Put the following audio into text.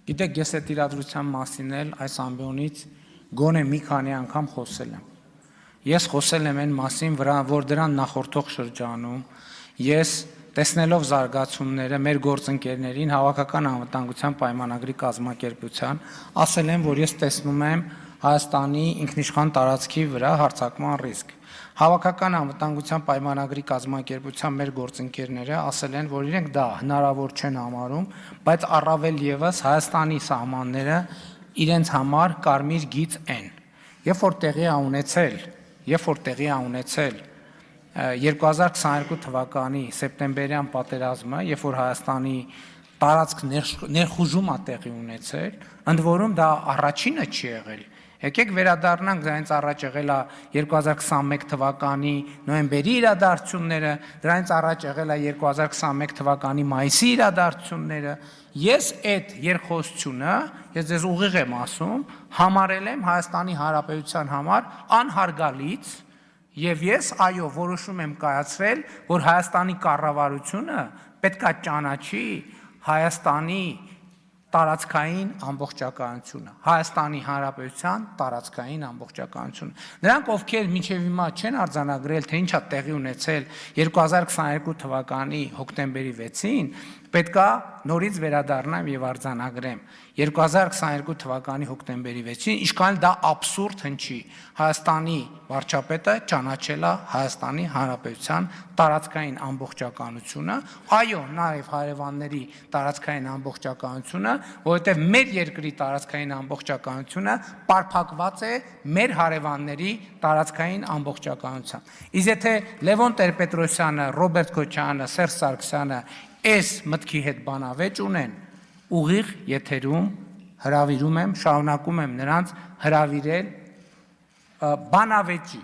Գիտեք, ես այդ իրադրության մասին էլ այս ամբիոնից գոնե մի քանի անգամ խոսել եմ։ Ես խոսել եմ այն մասին, որ դրան նախորդող շրջանում ես տեսնելով զարգացումները մեր գործընկերներին Հավաքական անվտանգության պայմանագրի կազմակերպության ասել եմ, որ ես տեսնում եմ Հայաստանի ինքնիշխան տարածքի վրա հարձակման ռիսկ։ Հավաքական անվտանգության պայմանագրի կազմակերպության մեր գործընկերները ասել են, որ իրենք դա հնարավոր չեն համարում, բայց առավել ևս Հայաստանի սահմանները իրենց համար կարմիր գիծ են։ Երբ որ տեղի է ունեցել 2022 թվականի սեպտեմբերյան պատերազմը, երբ որ Հայաստանի տարածք ներխուժում է տեղի ունեցել, ընդ որում դա առաջինը չի եղել։ Եկեք վերադառնանք, դրանից առաջ եղել է 2021 թվականի նոյեմբերի իրադարձությունները, դրանից առաջ եղել է 2021 թվականի մայիսի իրադարձությունները։ Ես այդ երկխոսությունը, ես ձեզ ուղիղ եմ ասում, համարել եմ Հայաստանի Հանրապետության համար անհարգալից, եւ ես այո որոշում եմ կայացրել, որ Հայաստանի կառավարությունը պետք է ճանաչի Հայաստանի տարածքային ամբողջականությունը, Հայաստանի Հանրապետության տարածքային ամբողջականությունը։ Նրանք, ովքեր մինչև հիմա չեն արձանագրել, թե ինչ է տեղի ունեցել 2022 թվականի հոկտեմբերի 6-ին, պետքա նորից վերադառնամ եւ արձանագրեմ 2022 թվականի հոկտեմբերի 6-ին, ինչքան դա աբսուրդ հնչի, Հայաստանի վարչապետը ճանաչել է Հայաստանի Հանրապետության տարածքային ամբողջականությունը, այո, նաեւ հարևանների տարածքային ամբողջականությունը, որովհետեւ մեր երկրի տարածքային ամբողջականությունը պարփակված է մեր հարևանների տարածքային ամբողջականությամբ։ Իսկ եթե Լևոն Տեր-Պետրոսյանը, Ռոբերտ Քոչարյանը, Սերժ Սարգսյանը այս մտքի հետ բանավեճ ունեն, ուղիղ եթերում հրավիրում եմ, շարունակում եմ նրանց հրավիրել բանավեճի,